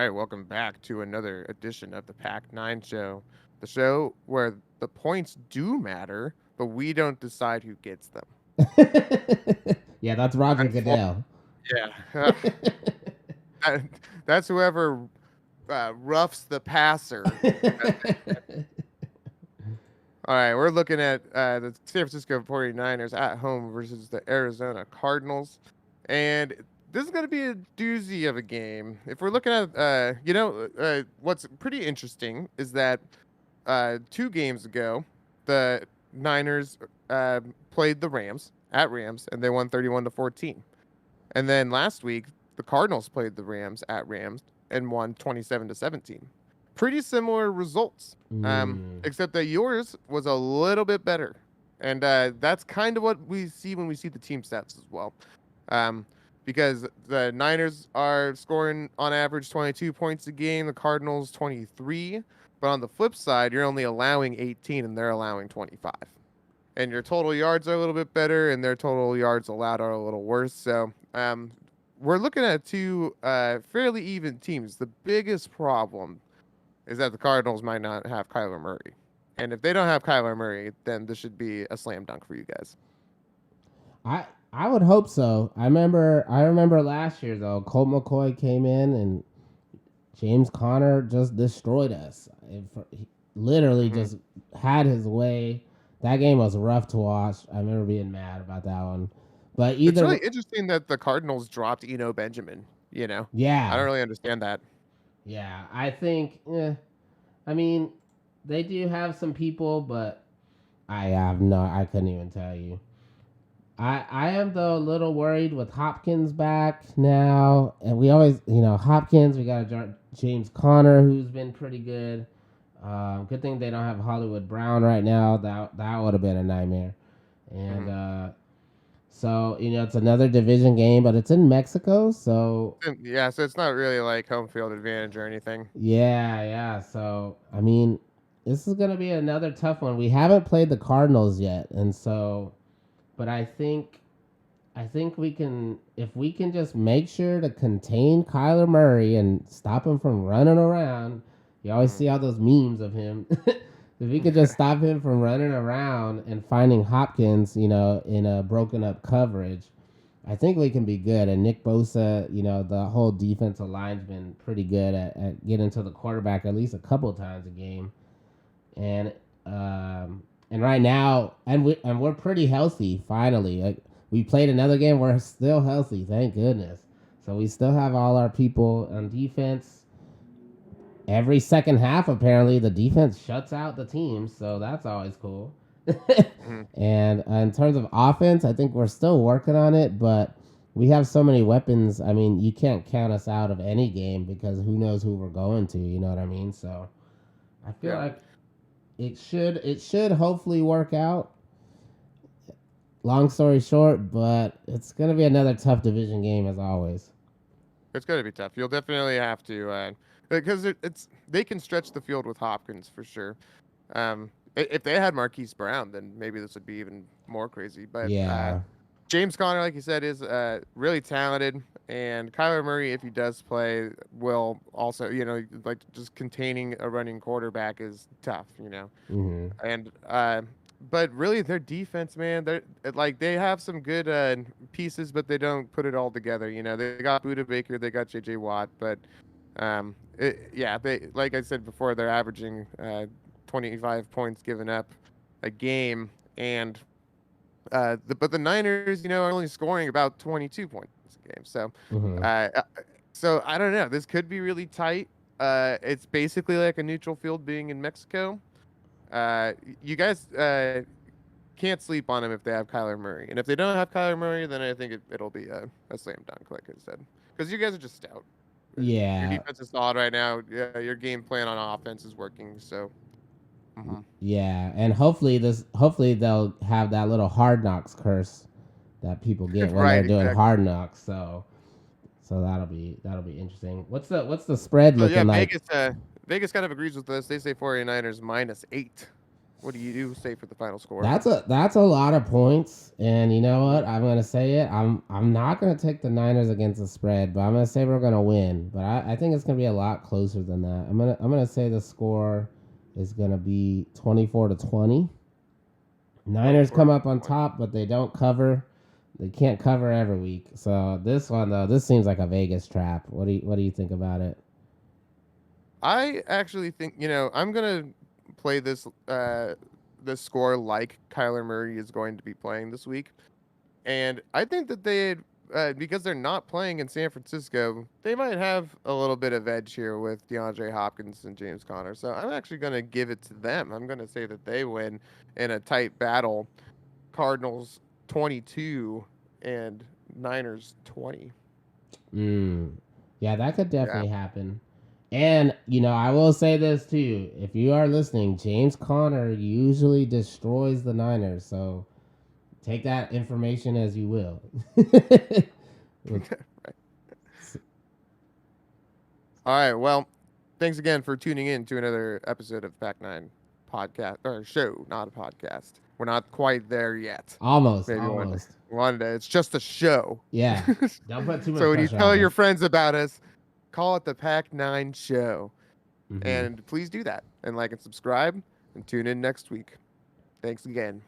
right, welcome back to another edition of the Pack 9 Show, the show where the points do matter, but we don't decide who gets them. Yeah, that's Roger Unfor- Goodell. yeah, that- that's whoever roughs the passer. All right, we're looking at the San Francisco 49ers at home versus the Arizona Cardinals. And this is going to be a doozy of a game. If we're looking at, what's pretty interesting is that 2 games ago, the Niners played the Rams at Rams, and they won 31-14. And then last week, the Cardinals played the Rams at Rams and won 27-17. Pretty similar results, Mm. except that yours was a little bit better. And that's kind of what we see when we see the team stats as well. Um, because the Niners are scoring on average 22 points a game, the Cardinals 23. But on the flip side, you're only allowing 18 and they're allowing 25. And your total yards are a little bit better, and their total yards allowed are a little worse. So we're looking at two fairly even teams. The biggest problem is that the Cardinals might not have Kyler Murray. And if they don't have Kyler Murray, then this should be a slam dunk for you guys. I would hope so. I remember last year though. Colt McCoy came in and James Conner just destroyed us. He literally Hmm. just had his way. That game was rough to watch. I remember being mad about that one. But It's really either interesting that the Cardinals dropped Eno Benjamin. I don't yeah, really understand that. yeah. I think I mean, they do have some people, but I couldn't even tell you. I am though a little worried with Hopkins back now, and we always Hopkins. We got James Conner who's been pretty good. Good thing they don't have Hollywood Brown right now. That would have been a nightmare. And Hmm. so it's another division game, but it's in Mexico, so Yeah, so it's not really like home field advantage or anything. yeah. So I mean, this is gonna be another tough one. We haven't played the Cardinals yet, and so, but I think we can, if we can just make sure to contain Kyler Murray and stop him from running around. You always Hmm. see all those memes of him. If we could just stop him from running around and finding Hopkins, in a broken up coverage, I think we can be good. And Nick Bosa, the whole defensive line's been pretty good at getting to the quarterback at least a couple times a game. And and right now, we're pretty healthy. Finally, like, we played another game. We're still healthy, thank goodness. So we still have all our people on defense. Every second half, apparently, the defense shuts out the team, so that's always cool. Hmm. And in terms of offense, I think we're still working on it, but we have so many weapons. I mean, you can't count us out of any game because who knows who we're going to. You know what I mean? So I feel Yeah. like it should hopefully work out. Long story short, but it's gonna be another tough division game as always. It's going to be tough. You'll definitely have to, because it's they can stretch the field with Hopkins for sure. If they had Marquise Brown, then maybe this would be even more crazy. But Yeah. James Conner, like you said, is really talented, and Kyler Murray, if he does play, will also, like just containing a running quarterback is tough, Mm-hmm. and but really their defense, man, like they have some good pieces, but they don't put it all together. They got Buda Baker, they got J.J. Watt, but yeah, they, like I said before, they're averaging 25 points given up a game, and but the Niners, are only scoring about 22 points a game. Mm-hmm. Uh, uh, so I don't know. This could be really tight. It's basically like a neutral field being in Mexico. You guys can't sleep on them if they have Kyler Murray, and if they don't have Kyler Murray, then I think it'll be a slam dunk, like I said, because you guys are just stout. Your Yeah. defense is solid right now. Yeah, your game plan on offense is working. So, mhm. Yeah. And hopefully they'll have that little hard knocks curse that people get when they're Right, doing exactly. hard knocks. So that'll be interesting. What's the spread So yeah, looking like? Vegas kind of agrees with us. They say 49ers -8. What do you say for the final score? That's a lot of points, and you know what? I'm gonna say it. I'm not gonna take the Niners against the spread, but I'm gonna say we're gonna win. But I think it's gonna be a lot closer than that. I'm gonna say the score is gonna be 24-20. Niners 24 come to up on 20. top, but they don't cover. They can't cover every week. So this one though, this seems like a Vegas trap. What do you think about it? I actually think, I'm gonna play this score like Kyler Murray is going to be playing this week. And I think that because they're not playing in San Francisco, they might have a little bit of edge here with DeAndre Hopkins and James Conner. So I'm actually going to give it to them. I'm going to say that they win in a tight battle. Cardinals 22 and Niners 20. Mm. Yeah, that could Yeah. definitely happen. And, I will say this too. If you are listening, James Conner usually destroys the Niners. So take that information as you will. With- All right. Well, thanks again for tuning in to another episode of Pac 9 podcast or show, not a podcast. We're not quite there yet. almost, Maybe one day. almost. One day. It's just a show. Yeah. Don't put too much So when you pressure on tell your us. friends about us, call it the Pac 9 show. Hmm. And please do that and like and subscribe and tune in next week. Thanks again.